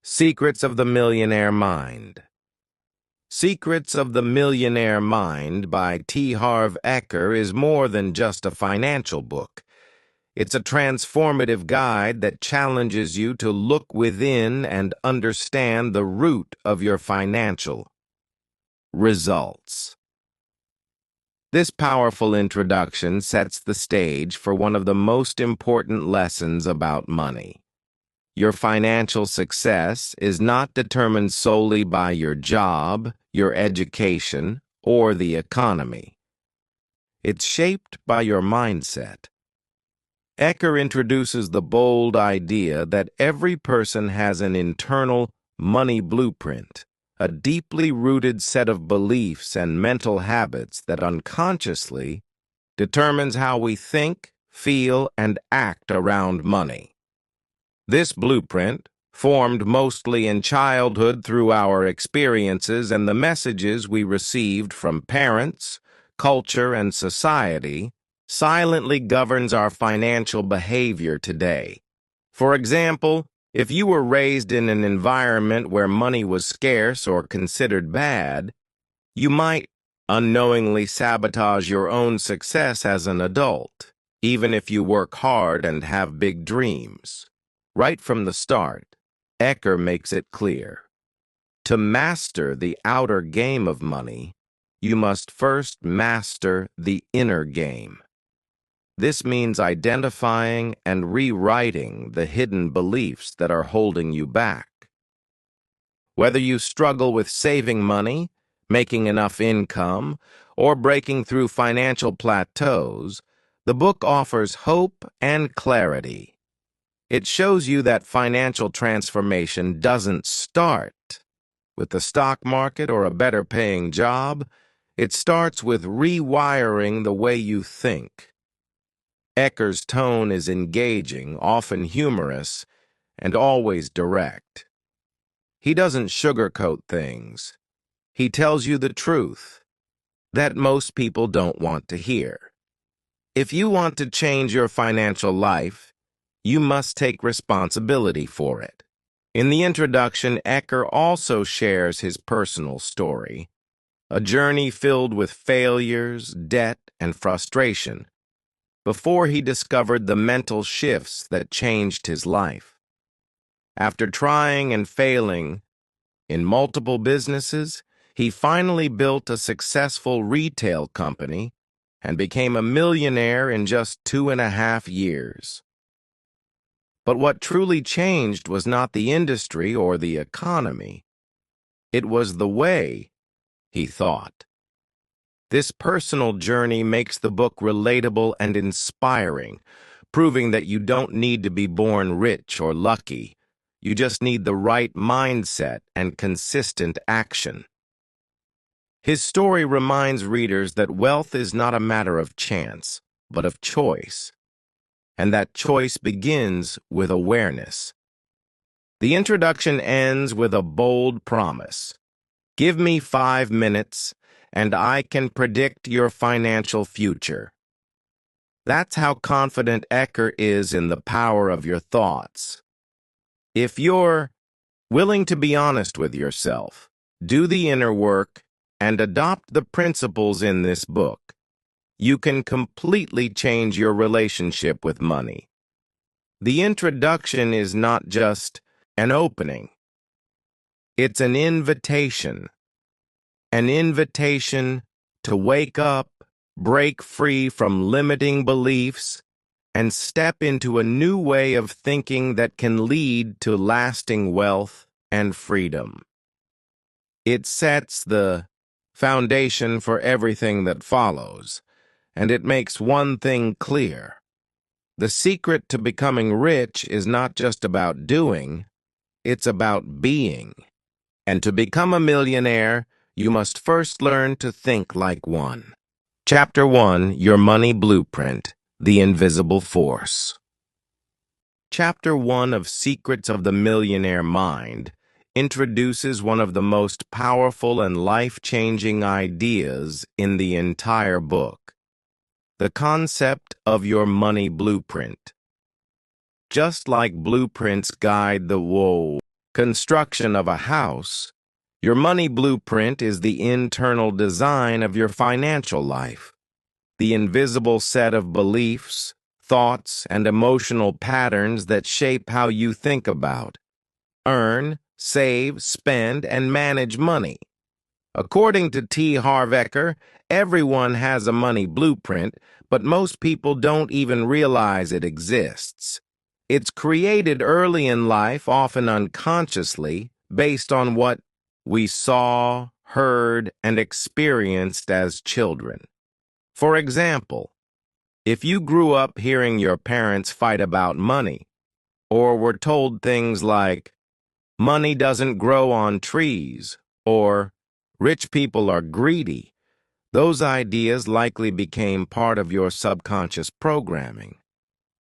Secrets of the Millionaire Mind. Secrets of the Millionaire Mind by T. Harv Eker is more than just a financial book. It's a transformative guide that challenges you to look within and understand the root of your financial results. This powerful introduction sets the stage for one of the most important lessons about money. Your financial success is not determined solely by your job, your education, or the economy. It's shaped by your mindset. Eker introduces the bold idea that every person has an internal money blueprint, a deeply rooted set of beliefs and mental habits that unconsciously determines how we think, feel, and act around money. This blueprint, formed mostly in childhood through our experiences and the messages we received from parents, culture, and society, silently governs our financial behavior today. For example, if you were raised in an environment where money was scarce or considered bad, you might unknowingly sabotage your own success as an adult, even if you work hard and have big dreams. Right from the start, Eker makes it clear. To master the outer game of money, you must first master the inner game. This means identifying and rewriting the hidden beliefs that are holding you back. Whether you struggle with saving money, making enough income, or breaking through financial plateaus, the book offers hope and clarity. It shows you that financial transformation doesn't start with the stock market or a better-paying job. It starts with rewiring the way you think. Eker's tone is engaging, often humorous, and always direct. He doesn't sugarcoat things. He tells you the truth that most people don't want to hear. If you want to change your financial life, you must take responsibility for it. In the introduction, Eker also shares his personal story, a journey filled with failures, debt, and frustration, before he discovered the mental shifts that changed his life. After trying and failing in multiple businesses, he finally built a successful retail company and became a millionaire in just 2.5 years. But what truly changed was not the industry or the economy. It was the way he thought. This personal journey makes the book relatable and inspiring, proving that you don't need to be born rich or lucky. You just need the right mindset and consistent action. His story reminds readers that wealth is not a matter of chance, but of choice, and that choice begins with awareness. The introduction ends with a bold promise. Give me 5 minutes, and I can predict your financial future. That's how confident Eker is in the power of your thoughts. If you're willing to be honest with yourself, do the inner work, and adopt the principles in this book, you can completely change your relationship with money. The introduction is not just an opening. It's an invitation to wake up, break free from limiting beliefs, and step into a new way of thinking that can lead to lasting wealth and freedom. It sets the foundation for everything that follows, and it makes one thing clear. The secret to becoming rich is not just about doing, it's about being. And to become a millionaire, you must first learn to think like one. Chapter 1, Your Money Blueprint, The Invisible Force. Chapter 1 of Secrets of the Millionaire Mind introduces one of the most powerful and life-changing ideas in the entire book, the concept of your money blueprint. Just like blueprints guide the construction of a house, your money blueprint is the internal design of your financial life, the invisible set of beliefs, thoughts, and emotional patterns that shape how you think about, earn, save, spend, and manage money. According to T. Harv Eker, everyone has a money blueprint, but most people don't even realize it exists. It's created early in life, often unconsciously, based on what we saw, heard, and experienced as children. For example, if you grew up hearing your parents fight about money, or were told things like, money doesn't grow on trees, or rich people are greedy, those ideas likely became part of your subconscious programming.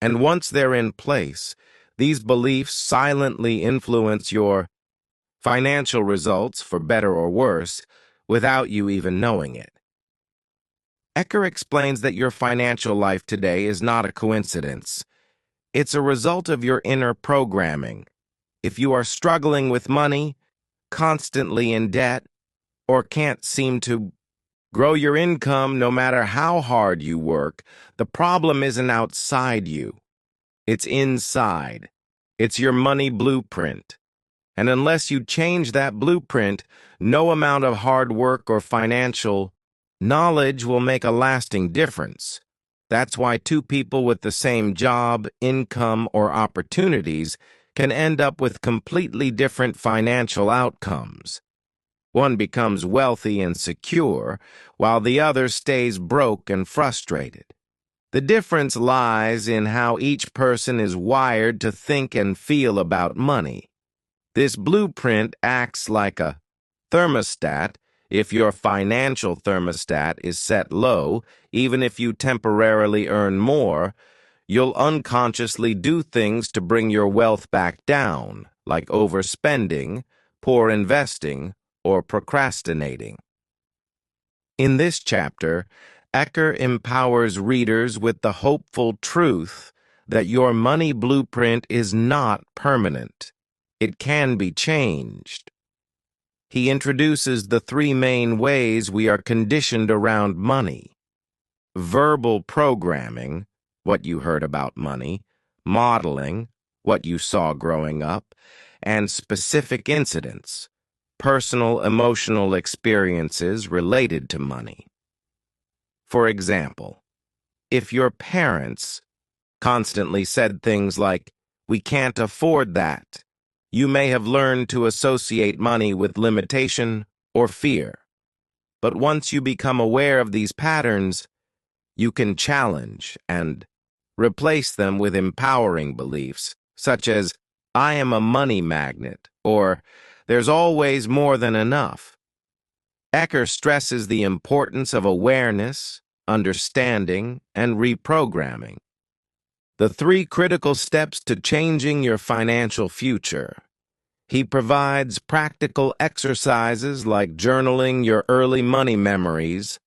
And once they're in place, these beliefs silently influence your financial results, for better or worse, without you even knowing it. Eker explains that your financial life today is not a coincidence. It's a result of your inner programming. If you are struggling with money, constantly in debt, or can't seem to grow your income no matter how hard you work, the problem isn't outside you. It's inside. It's your money blueprint. And unless you change that blueprint, no amount of hard work or financial knowledge will make a lasting difference. That's why two people with the same job, income, or opportunities can end up with completely different financial outcomes. One becomes wealthy and secure, while the other stays broke and frustrated. The difference lies in how each person is wired to think and feel about money. This blueprint acts like a thermostat. If your financial thermostat is set low, even if you temporarily earn more, you'll unconsciously do things to bring your wealth back down, like overspending, poor investing, or procrastinating. In this chapter, Eker empowers readers with the hopeful truth that your money blueprint is not permanent. It can be changed. He introduces the three main ways we are conditioned around money: verbal programming, what you heard about money; modeling, what you saw growing up; and specific incidents, personal emotional experiences related to money. For example, if your parents constantly said things like, "We can't afford that," you may have learned to associate money with limitation or fear. But once you become aware of these patterns, you can challenge and replace them with empowering beliefs, such as, "I am a money magnet," or "There's always more than enough." Eker stresses the importance of awareness, understanding, and reprogramming, the three critical steps to changing your financial future. He provides practical exercises like journaling your early money memories,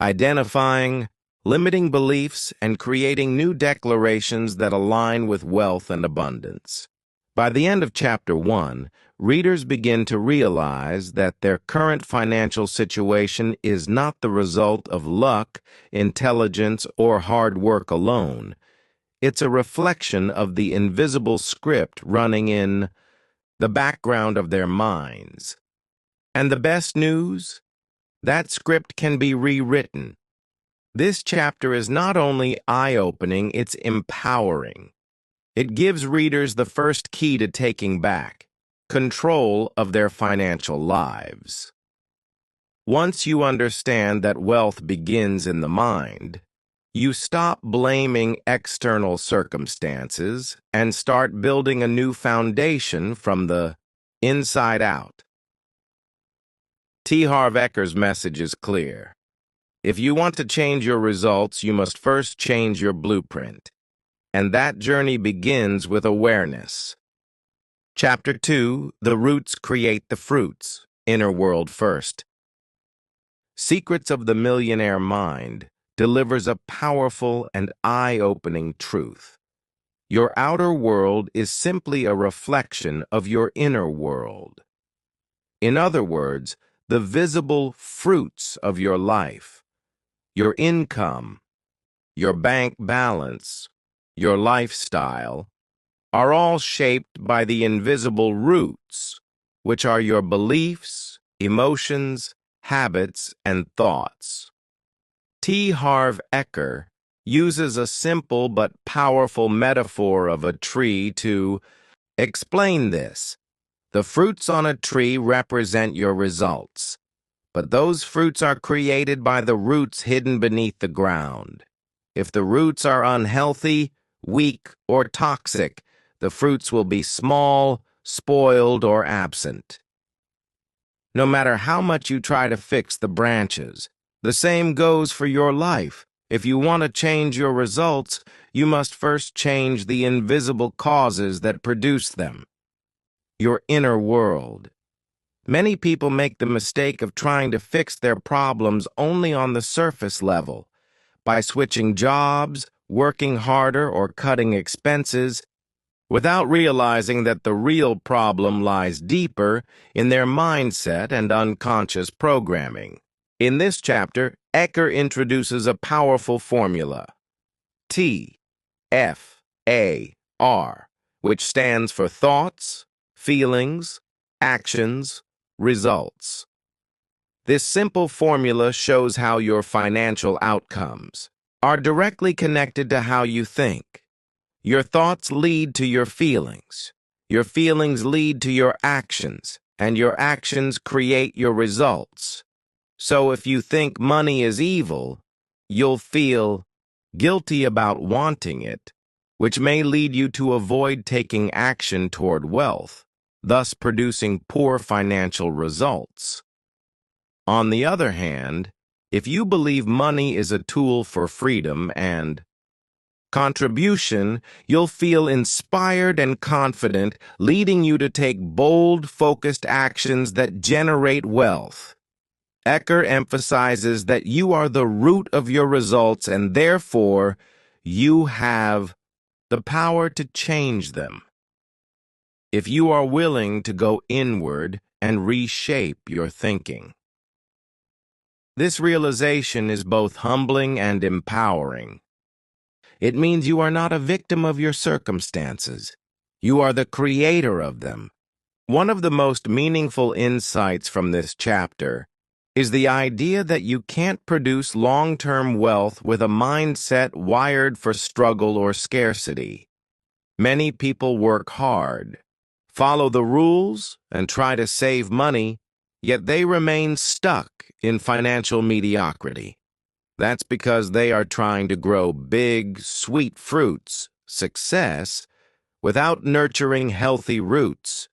identifying limiting beliefs, and creating new declarations that align with wealth and abundance. By the end of Chapter 1, readers begin to realize that their current financial situation is not the result of luck, intelligence, or hard work alone. It's a reflection of the invisible script running in the background of their minds. And the best news? That script can be rewritten. This chapter is not only eye-opening, it's empowering. It gives readers the first key to taking back control of their financial lives. Once you understand that wealth begins in the mind, you stop blaming external circumstances and start building a new foundation from the inside out. T. Harv Eker's message is clear. If you want to change your results, you must first change your blueprint. And that journey begins with awareness. Chapter 2, The Roots Create the Fruits, Inner World First. Secrets of the Millionaire Mind delivers a powerful and eye-opening truth. Your outer world is simply a reflection of your inner world. In other words, the visible fruits of your life, your income, your bank balance, your lifestyle, are all shaped by the invisible roots, which are your beliefs, emotions, habits, and thoughts. T. Harv Eker uses a simple but powerful metaphor of a tree to explain this. The fruits on a tree represent your results, but those fruits are created by the roots hidden beneath the ground. If the roots are unhealthy, weak, or toxic, the fruits will be small, spoiled, or absent. No matter how much you try to fix the branches, the same goes for your life. If you want to change your results, you must first change the invisible causes that produce them. Your inner world. Many people make the mistake of trying to fix their problems only on the surface level. By switching jobs, working harder, or cutting expenses, without realizing that the real problem lies deeper in their mindset and unconscious programming. In this chapter, Eker introduces a powerful formula, TFAR, which stands for thoughts, feelings, actions, results. This simple formula shows how your financial outcomes are directly connected to how you think. Your thoughts lead to your feelings lead to your actions, and your actions create your results. So if you think money is evil, you'll feel guilty about wanting it, which may lead you to avoid taking action toward wealth, thus producing poor financial results. On the other hand, if you believe money is a tool for freedom and contribution, you'll feel inspired and confident, leading you to take bold, focused actions that generate wealth. Eker emphasizes that you are the root of your results and therefore you have the power to change them. If you are willing to go inward and reshape your thinking. This realization is both humbling and empowering. It means you are not a victim of your circumstances. You are the creator of them. One of the most meaningful insights from this chapter is the idea that you can't produce long-term wealth with a mindset wired for struggle or scarcity. Many people work hard, follow the rules, and try to save money, yet they remain stuck in financial mediocrity. That's because they are trying to grow big, sweet fruits, success, without nurturing healthy roots,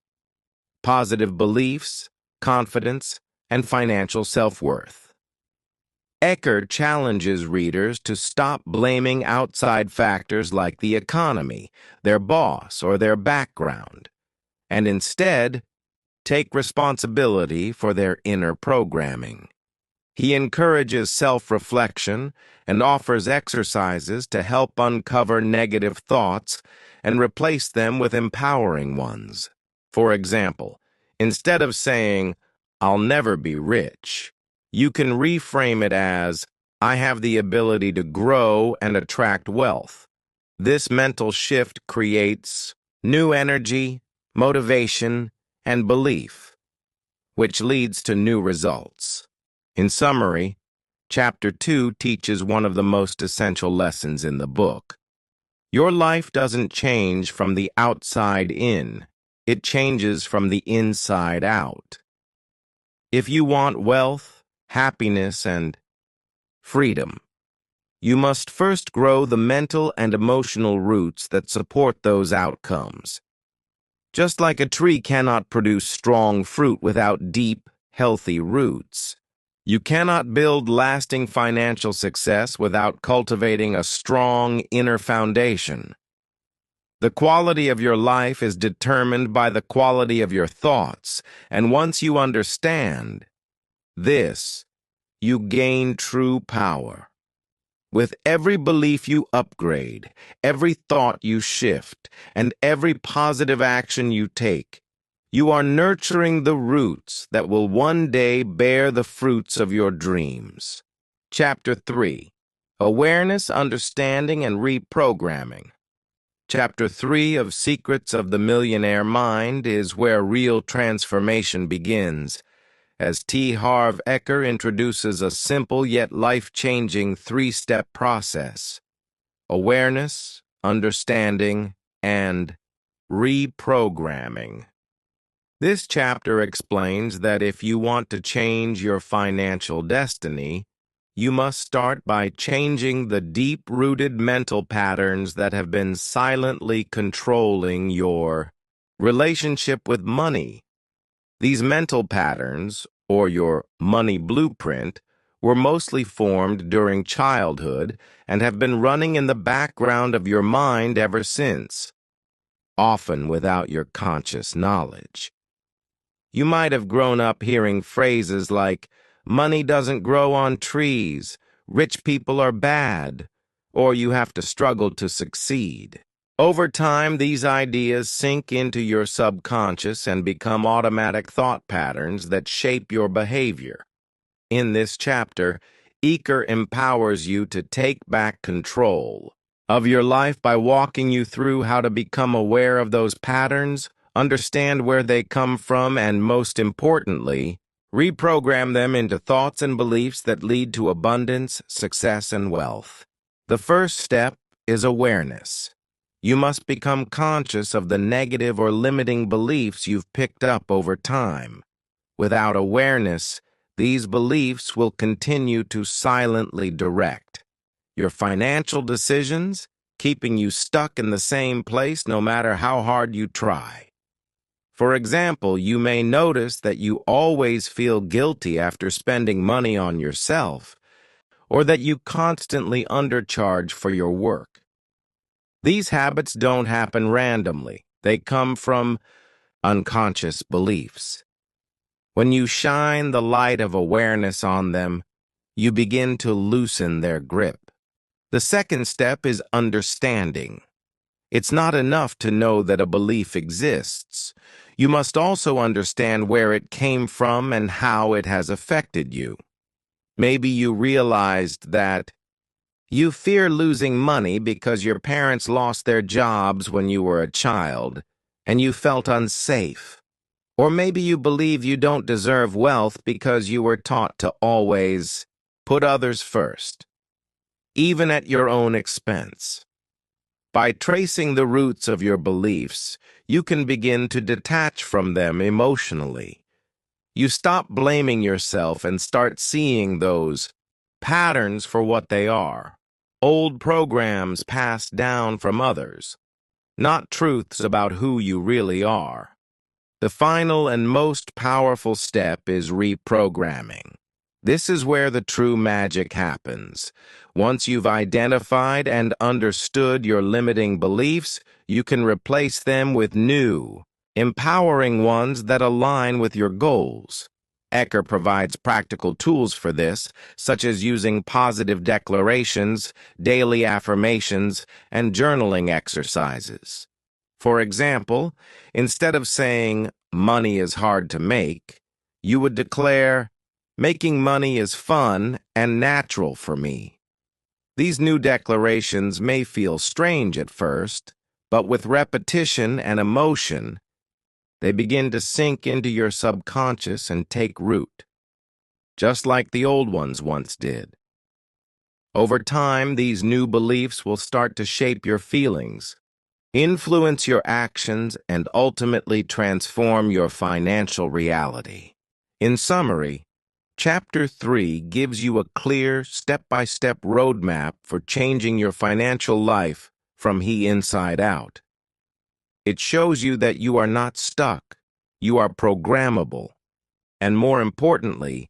positive beliefs, confidence, and financial self-worth. Eker challenges readers to stop blaming outside factors like the economy, their boss, or their background, and instead take responsibility for their inner programming. He encourages self-reflection and offers exercises to help uncover negative thoughts and replace them with empowering ones. For example, instead of saying, "I'll never be rich," you can reframe it as, "I have the ability to grow and attract wealth." This mental shift creates new energy, motivation, and belief, which leads to new results. In summary, Chapter 2 teaches one of the most essential lessons in the book. Your life doesn't change from the outside in. It changes from the inside out. If you want wealth, happiness, and freedom, you must first grow the mental and emotional roots that support those outcomes. Just like a tree cannot produce strong fruit without deep, healthy roots, you cannot build lasting financial success without cultivating a strong inner foundation. The quality of your life is determined by the quality of your thoughts, and once you understand this, you gain true power. With every belief you upgrade, every thought you shift, and every positive action you take, you are nurturing the roots that will one day bear the fruits of your dreams. Chapter 3: Awareness, Understanding, and Reprogramming. Chapter 3 of Secrets of the Millionaire Mind is where real transformation begins, as T. Harv Eker introduces a simple yet life-changing three-step process: awareness, understanding, and reprogramming. This chapter explains that if you want to change your financial destiny, you must start by changing the deep-rooted mental patterns that have been silently controlling your relationship with money. These mental patterns, or your money blueprint, were mostly formed during childhood and have been running in the background of your mind ever since, often without your conscious knowledge. You might have grown up hearing phrases like, "Money doesn't grow on trees," "Rich people are bad," or "You have to struggle to succeed." Over time, these ideas sink into your subconscious and become automatic thought patterns that shape your behavior. In this chapter, Eker empowers you to take back control of your life by walking you through how to become aware of those patterns, understand where they come from, and most importantly, reprogram them into thoughts and beliefs that lead to abundance, success, and wealth. The first step is awareness. You must become conscious of the negative or limiting beliefs you've picked up over time. Without awareness, these beliefs will continue to silently direct your financial decisions, keeping you stuck in the same place no matter how hard you try. For example, you may notice that you always feel guilty after spending money on yourself, or that you constantly undercharge for your work. These habits don't happen randomly. They come from unconscious beliefs. When you shine the light of awareness on them, you begin to loosen their grip. The second step is understanding. It's not enough to know that a belief exists. You must also understand where it came from and how it has affected you. Maybe you realized that you fear losing money because your parents lost their jobs when you were a child, and you felt unsafe. Or maybe you believe you don't deserve wealth because you were taught to always put others first, even at your own expense. By tracing the roots of your beliefs, you can begin to detach from them emotionally. You stop blaming yourself and start seeing those patterns for what they are: old programs passed down from others, not truths about who you really are. The final and most powerful step is reprogramming. This is where the true magic happens. Once you've identified and understood your limiting beliefs, you can replace them with new, empowering ones that align with your goals. Eker provides practical tools for this, such as using positive declarations, daily affirmations, and journaling exercises. For example, instead of saying, "Money is hard to make," you would declare, "Making money is fun and natural for me." These new declarations may feel strange at first, but with repetition and emotion, they begin to sink into your subconscious and take root, just like the old ones once did. Over time, these new beliefs will start to shape your feelings, influence your actions, and ultimately transform your financial reality. In summary, Chapter 3 gives you a clear, step-by-step roadmap for changing your financial life from the inside out. It shows you that you are not stuck, you are programmable, and more importantly,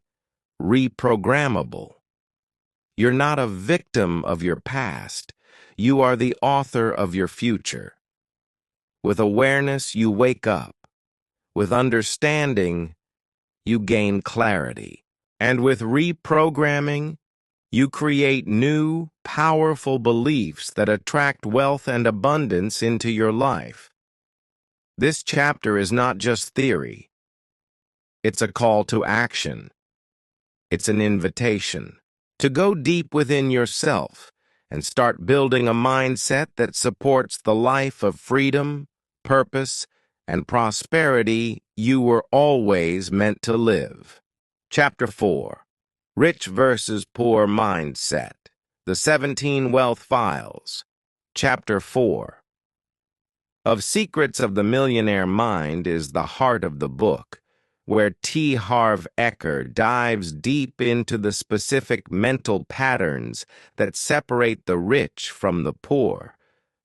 reprogrammable. You're not a victim of your past, you are the author of your future. With awareness, you wake up. With understanding, you gain clarity. And with reprogramming, You create new, powerful beliefs that attract wealth and abundance into your life. This chapter is not just theory. It's a call to action. It's an invitation to go deep within yourself and start building a mindset that supports the life of freedom, purpose, and prosperity you were always meant to live. Chapter 4. Rich versus Poor Mindset. The 17 Wealth Files. Chapter 4. Of Secrets of the Millionaire Mind is the heart of the book, where T. Harv Eker dives deep into the specific mental patterns that separate the rich from the poor,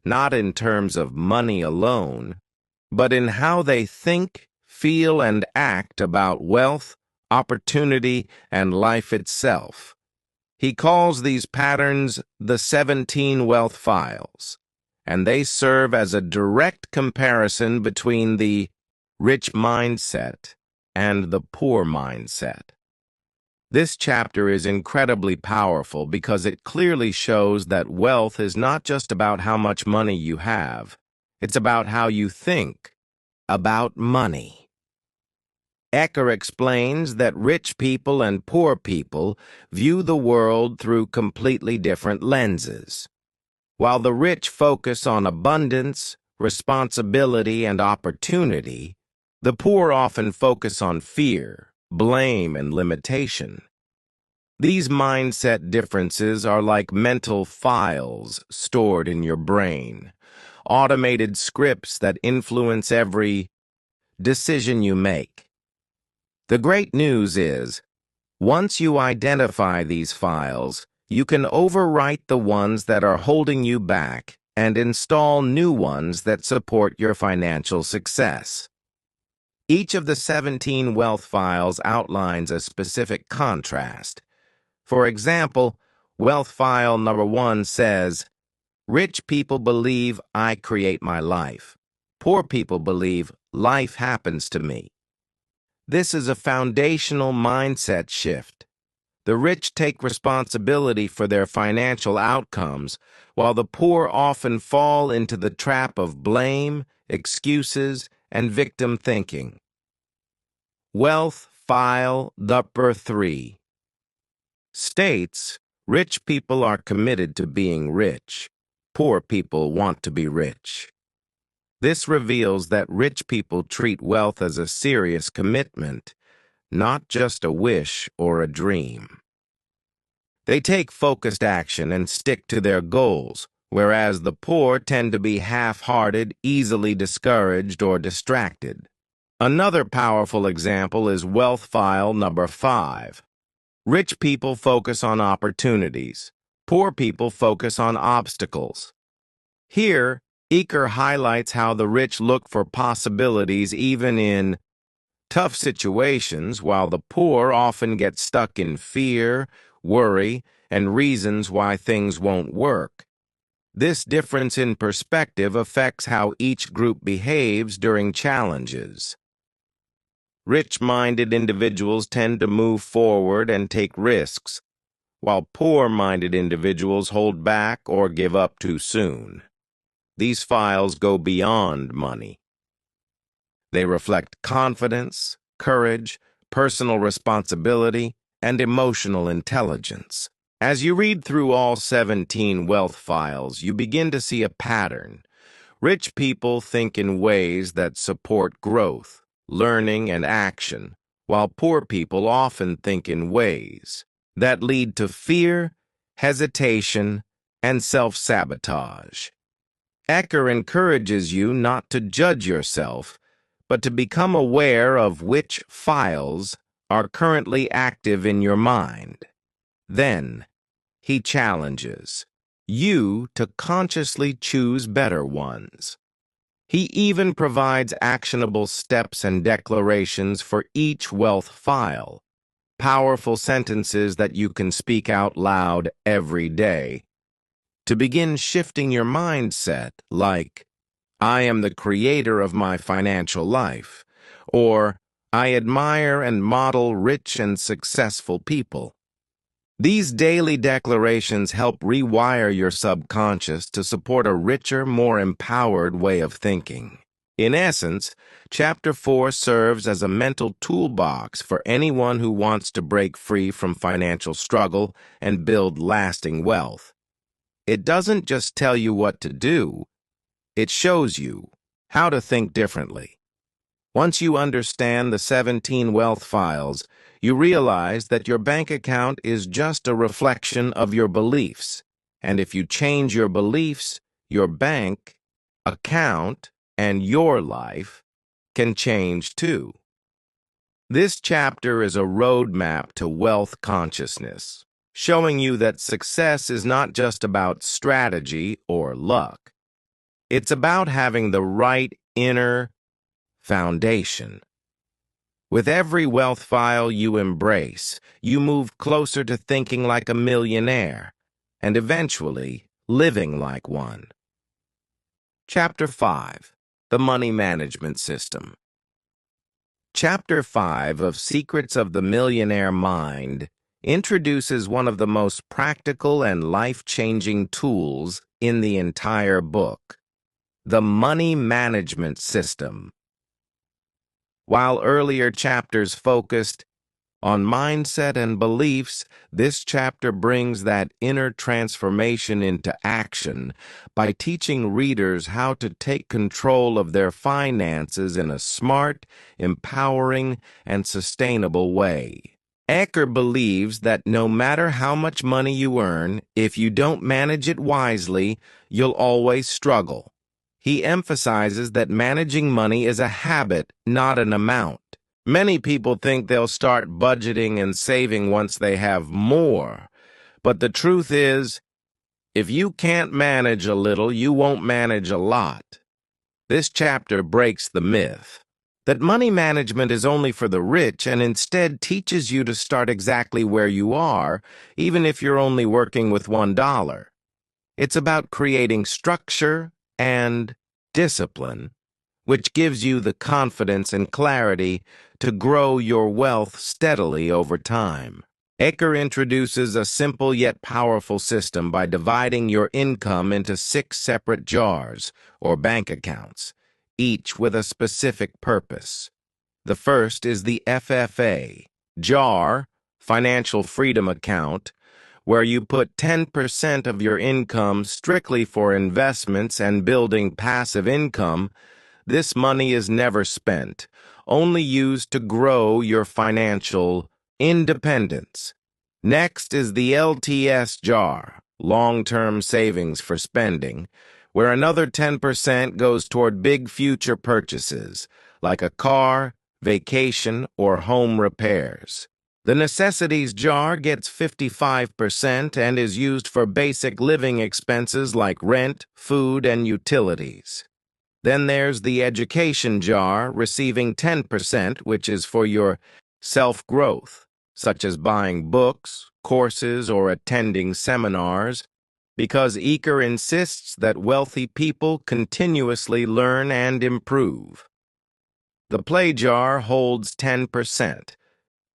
not in terms of money alone, but in how they think, feel, and act about wealth, opportunity, and life itself. He calls these patterns the 17 Wealth Files, and they serve as a direct comparison between the rich mindset and the poor mindset. This chapter is incredibly powerful because it clearly shows that wealth is not just about how much money you have, it's about how you think about money. Eker explains that rich people and poor people view the world through completely different lenses. While the rich focus on abundance, responsibility, and opportunity, the poor often focus on fear, blame, and limitation. These mindset differences are like mental files stored in your brain, automated scripts that influence every decision you make. The great news is, once you identify these files, you can overwrite the ones that are holding you back and install new ones that support your financial success. Each of the 17 wealth files outlines a specific contrast. For example, wealth file number 1 says, "Rich people believe I create my life. Poor people believe life happens to me." This is a foundational mindset shift. The rich take responsibility for their financial outcomes, while the poor often fall into the trap of blame, excuses, and victim thinking. Wealth File Number 3 states, "Rich people are committed to being rich. Poor people want to be rich." This reveals that rich people treat wealth as a serious commitment, not just a wish or a dream. They take focused action and stick to their goals, whereas the poor tend to be half-hearted, easily discouraged, or distracted. Another powerful example is wealth file number 5. Rich people focus on opportunities. Poor people focus on obstacles. Here, Eker highlights how the rich look for possibilities even in tough situations, while the poor often get stuck in fear, worry, and reasons why things won't work. This difference in perspective affects how each group behaves during challenges. Rich-minded individuals tend to move forward and take risks, while poor-minded individuals hold back or give up too soon. These files go beyond money. They reflect confidence, courage, personal responsibility, and emotional intelligence. As you read through all 17 wealth files, you begin to see a pattern. Rich people think in ways that support growth, learning, and action, while poor people often think in ways that lead to fear, hesitation, and self-sabotage. Eker encourages you not to judge yourself, but to become aware of which files are currently active in your mind. Then, he challenges you to consciously choose better ones. He even provides actionable steps and declarations for each wealth file, powerful sentences that you can speak out loud every day, to begin shifting your mindset, like, "I am the creator of my financial life," or "I admire and model rich and successful people." These daily declarations help rewire your subconscious to support a richer, more empowered way of thinking. In essence, Chapter 4 serves as a mental toolbox for anyone who wants to break free from financial struggle and build lasting wealth. It doesn't just tell you what to do, it shows you how to think differently. Once you understand the 17 wealth files, you realize that your bank account is just a reflection of your beliefs. And if you change your beliefs, your bank account and your life can change too. This chapter is a roadmap to wealth consciousness, showing you that success is not just about strategy or luck. It's about having the right inner foundation. With every wealth file you embrace, you move closer to thinking like a millionaire and eventually living like one. Chapter 5. The Money Management System. Chapter 5 of Secrets of the Millionaire Mind introduces one of the most practical and life-changing tools in the entire book, the money management system. While earlier chapters focused on mindset and beliefs, this chapter brings that inner transformation into action by teaching readers how to take control of their finances in a smart, empowering, and sustainable way. Ecker believes that no matter how much money you earn, if you don't manage it wisely, you'll always struggle. He emphasizes that managing money is a habit, not an amount. Many people think they'll start budgeting and saving once they have more. But the truth is, if you can't manage a little, you won't manage a lot. This chapter breaks the myth that money management is only for the rich and instead teaches you to start exactly where you are, even if you're only working with $1. It's about creating structure and discipline, which gives you the confidence and clarity to grow your wealth steadily over time. Ecker introduces a simple yet powerful system by dividing your income into 6 separate jars, or bank accounts, each with a specific purpose. The first is the FFA, jar, Financial Freedom Account, where you put 10% of your income strictly for investments and building passive income. This money is never spent, only used to grow your financial independence. Next is the LTS jar, long-term savings for spending, where another 10% goes toward big future purchases, like a car, vacation, or home repairs. The necessities jar gets 55% and is used for basic living expenses like rent, food, and utilities. Then there's the education jar, receiving 10%, which is for your self-growth, such as buying books, courses, or attending seminars, because Ecker insists that wealthy people continuously learn and improve. The play jar holds 10%,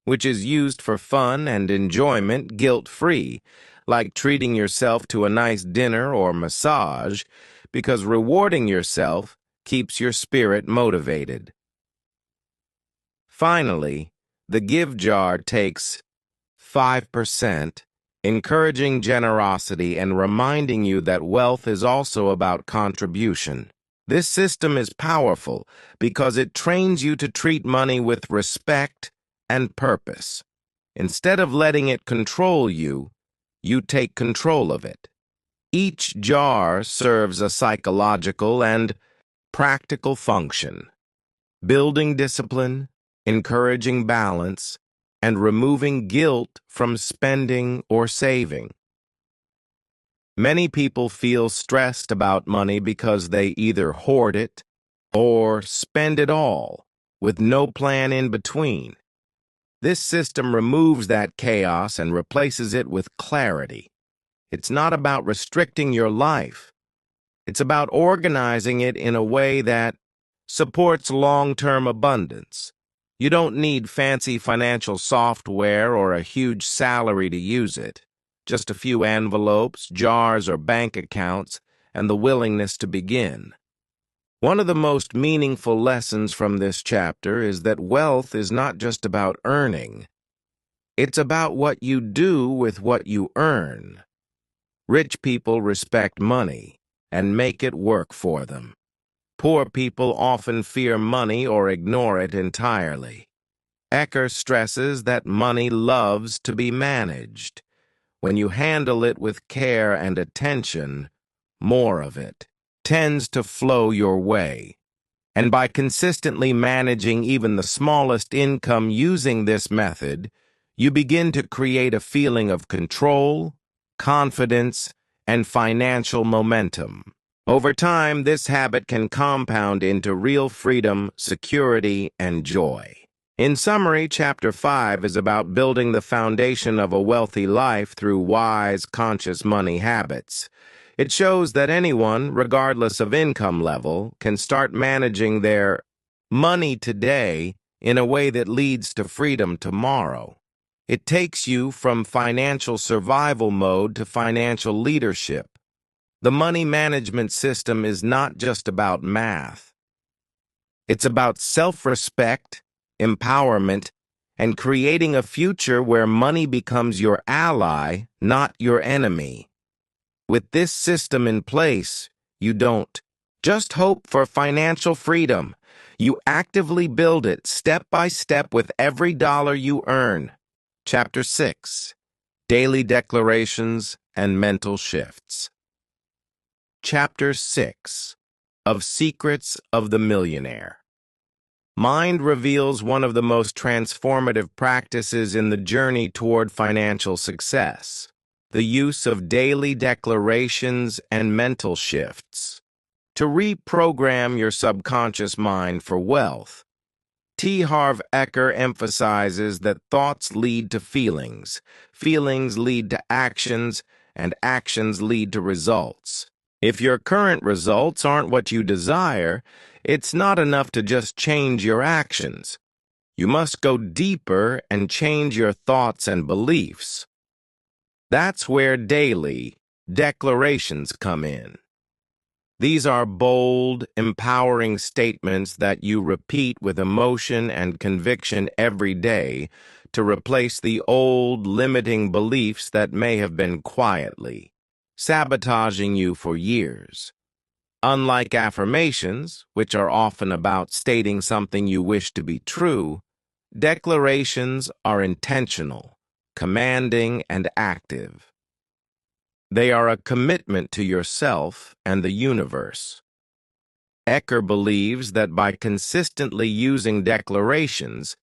which is used for fun and enjoyment guilt-free, like treating yourself to a nice dinner or massage, because rewarding yourself keeps your spirit motivated. Finally, the give jar takes 5%, encouraging generosity and reminding you that wealth is also about contribution. This system is powerful because it trains you to treat money with respect and purpose. Instead of letting it control you, you take control of it. Each jar serves a psychological and practical function, building discipline, encouraging balance, and removing guilt from spending or saving. Many people feel stressed about money because they either hoard it or spend it all, with no plan in between. This system removes that chaos and replaces it with clarity. It's not about restricting your life. It's about organizing it in a way that supports long-term abundance. You don't need fancy financial software or a huge salary to use it. Just a few envelopes, jars, or bank accounts, and the willingness to begin. One of the most meaningful lessons from this chapter is that wealth is not just about earning. It's about what you do with what you earn. Rich people respect money and make it work for them. Poor people often fear money or ignore it entirely. Ecker stresses that money loves to be managed. When you handle it with care and attention, more of it tends to flow your way. And by consistently managing even the smallest income using this method, you begin to create a feeling of control, confidence, and financial momentum. Over time, this habit can compound into real freedom, security, and joy. In summary, Chapter 5 is about building the foundation of a wealthy life through wise, conscious money habits. It shows that anyone, regardless of income level, can start managing their money today in a way that leads to freedom tomorrow. It takes you from financial survival mode to financial leadership. The money management system is not just about math. It's about self-respect, empowerment, and creating a future where money becomes your ally, not your enemy. With this system in place, you don't just hope for financial freedom. You actively build it step by step with every dollar you earn. Chapter 6: Daily Declarations and Mental Shifts. Chapter 6: Of Secrets of the Millionaire. Mind reveals one of the most transformative practices in the journey toward financial success: the use of daily declarations and mental shifts. To reprogram your subconscious mind for wealth, T. Harv Eker emphasizes that thoughts lead to feelings, feelings lead to actions, and actions lead to results. If your current results aren't what you desire, it's not enough to just change your actions. You must go deeper and change your thoughts and beliefs. That's where daily declarations come in. These are bold, empowering statements that you repeat with emotion and conviction every day to replace the old, limiting beliefs that may have been quietly sabotaging you for years. Unlike affirmations, which are often about stating something you wish to be true, declarations are intentional, commanding, and active. They are a commitment to yourself and the universe. Eker believes that by consistently using declarations,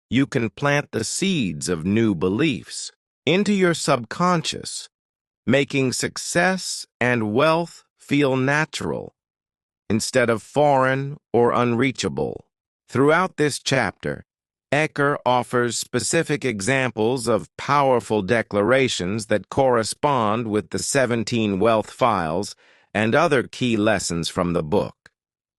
you can plant the seeds of new beliefs into your subconscious, making success and wealth feel natural instead of foreign or unreachable. Throughout this chapter, Eker offers specific examples of powerful declarations that correspond with the 17 wealth files and other key lessons from the book.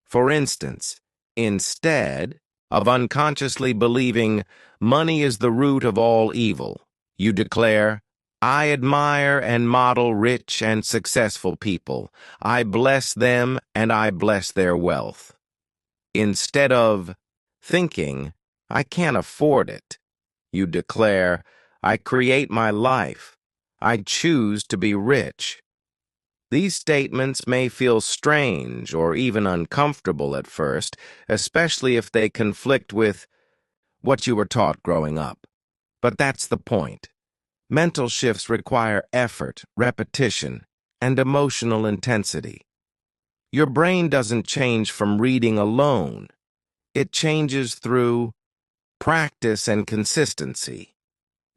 For instance, instead of unconsciously believing money is the root of all evil, you declare, I admire and model rich and successful people. I bless them and I bless their wealth. Instead of thinking, I can't afford it, you declare, I create my life. I choose to be rich. These statements may feel strange or even uncomfortable at first, especially if they conflict with what you were taught growing up. But that's the point. Mental shifts require effort, repetition, and emotional intensity. Your brain doesn't change from reading alone. It changes through practice and consistency.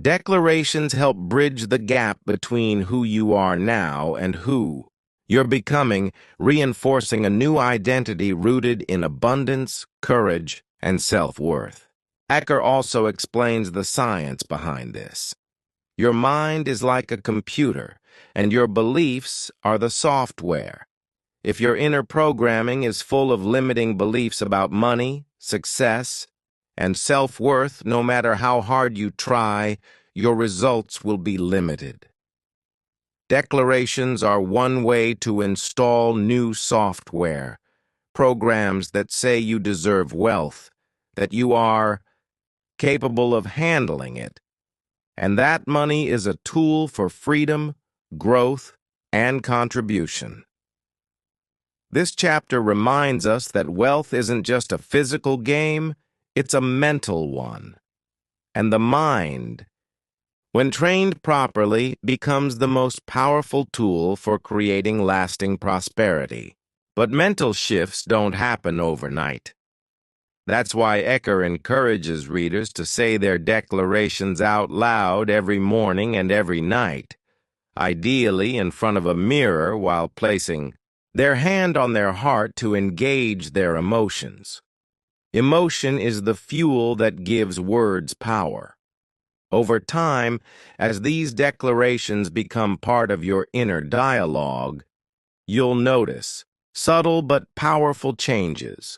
Declarations help bridge the gap between who you are now and who you're becoming, reinforcing a new identity rooted in abundance, courage, and self-worth. Eker also explains the science behind this. Your mind is like a computer, and your beliefs are the software. If your inner programming is full of limiting beliefs about money, success, and self-worth, no matter how hard you try, your results will be limited. Declarations are one way to install new software, programs that say you deserve wealth, that you are capable of handling it, and that money is a tool for freedom, growth, and contribution. This chapter reminds us that wealth isn't just a physical game, it's a mental one. And the mind, when trained properly, becomes the most powerful tool for creating lasting prosperity. But mental shifts don't happen overnight. That's why Ecker encourages readers to say their declarations out loud every morning and every night, ideally in front of a mirror while placing their hand on their heart to engage their emotions. Emotion is the fuel that gives words power. Over time, as these declarations become part of your inner dialogue, you'll notice subtle but powerful changes.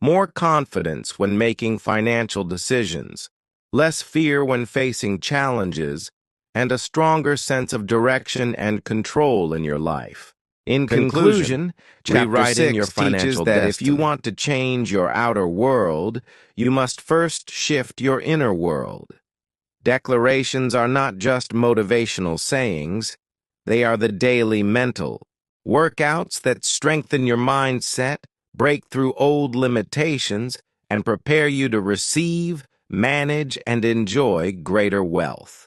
More confidence when making financial decisions, less fear when facing challenges, and a stronger sense of direction and control in your life. In conclusion, Chapter 6 teaches that if you want to change your outer world, you must first shift your inner world. Declarations are not just motivational sayings, they are the daily mental workouts that strengthen your mindset, break through old limitations, and prepare you to receive, manage, and enjoy greater wealth.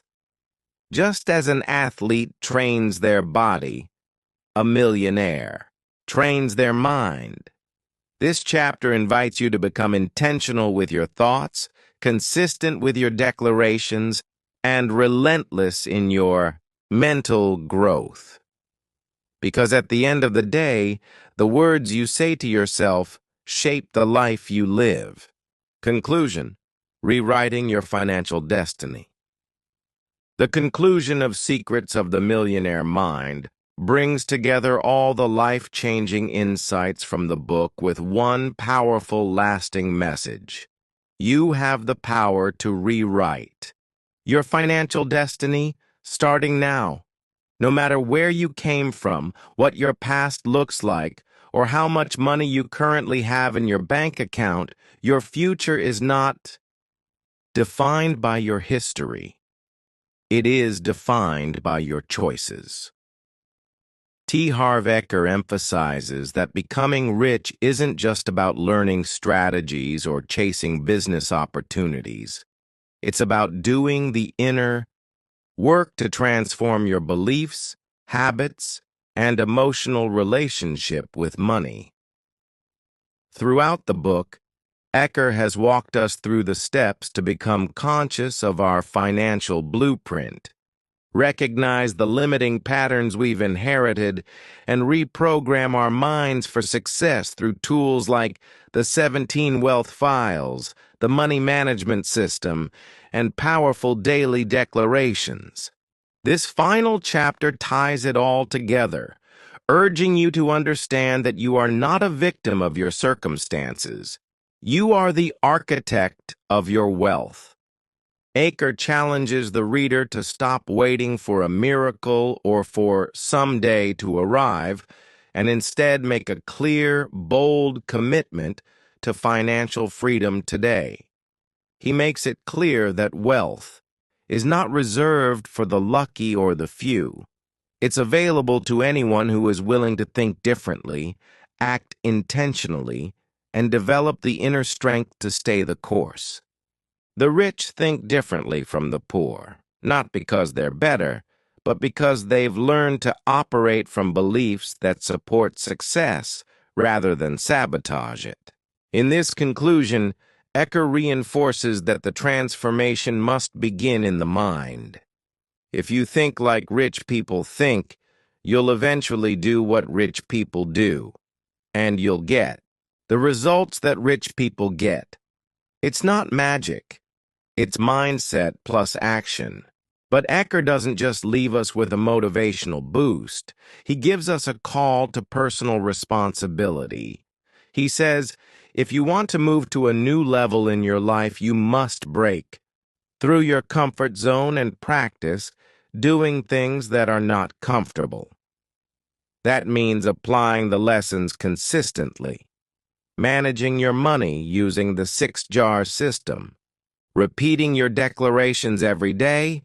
Just as an athlete trains their body, a millionaire trains their mind. This chapter invites you to become intentional with your thoughts, consistent with your declarations, and relentless in your mental growth. Because at the end of the day, the words you say to yourself shape the life you live. Conclusion: rewriting your financial destiny. The conclusion of Secrets of the Millionaire Mind brings together all the life-changing insights from the book with one powerful, lasting message. You have the power to rewrite your financial destiny starting now. No matter where you came from, what your past looks like, or how much money you currently have in your bank account, your future is not defined by your history. It is defined by your choices. T. Harv Eker emphasizes that becoming rich isn't just about learning strategies or chasing business opportunities. It's about doing the inner work to transform your beliefs, habits, and emotional relationship with money. Throughout the book, Eker has walked us through the steps to become conscious of our financial blueprint, recognize the limiting patterns we've inherited, and reprogram our minds for success through tools like the 17 Wealth Files, the Money Management System, and powerful daily declarations. This final chapter ties it all together, urging you to understand that you are not a victim of your circumstances. You are the architect of your wealth. Eker challenges the reader to stop waiting for a miracle or for someday to arrive, and instead make a clear, bold commitment to financial freedom today. He makes it clear that wealth is not reserved for the lucky or the few. It's available to anyone who is willing to think differently, act intentionally, and develop the inner strength to stay the course. The rich think differently from the poor, not because they're better, but because they've learned to operate from beliefs that support success rather than sabotage it. In this conclusion, Eker reinforces that the transformation must begin in the mind. If you think like rich people think, you'll eventually do what rich people do, and you'll get the results that rich people get. It's not magic. It's mindset plus action. But Eker doesn't just leave us with a motivational boost. He gives us a call to personal responsibility. He says, If you want to move to a new level in your life, you must break through your comfort zone and practice doing things that are not comfortable. That means applying the lessons consistently, managing your money using the 6-jar system, repeating your declarations every day,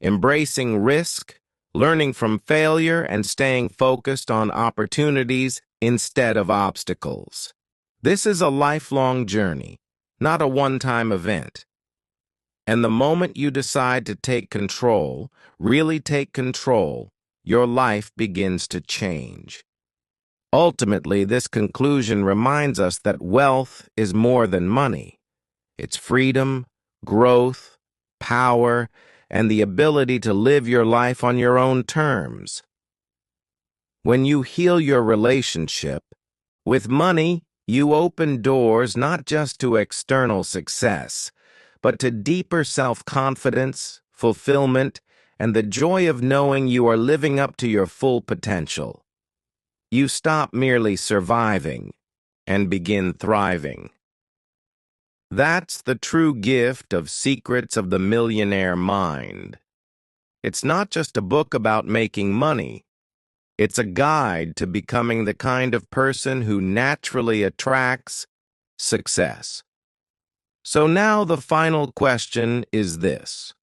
embracing risk, learning from failure, and staying focused on opportunities instead of obstacles. This is a lifelong journey, not a one-time event. And the moment you decide to take control, really take control, your life begins to change. Ultimately, this conclusion reminds us that wealth is more than money. It's freedom, growth, power, and the ability to live your life on your own terms. When you heal your relationship with money, you open doors not just to external success, but to deeper self-confidence, fulfillment, and the joy of knowing you are living up to your full potential. You stop merely surviving and begin thriving. That's the true gift of Secrets of the Millionaire Mind. It's not just a book about making money. It's a guide to becoming the kind of person who naturally attracts success. So now the final question is this: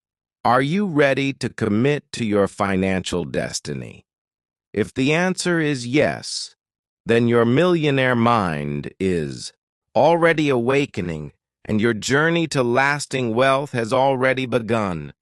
are you ready to commit to your financial destiny? If the answer is yes, then your millionaire mind is already awakening and your journey to lasting wealth has already begun.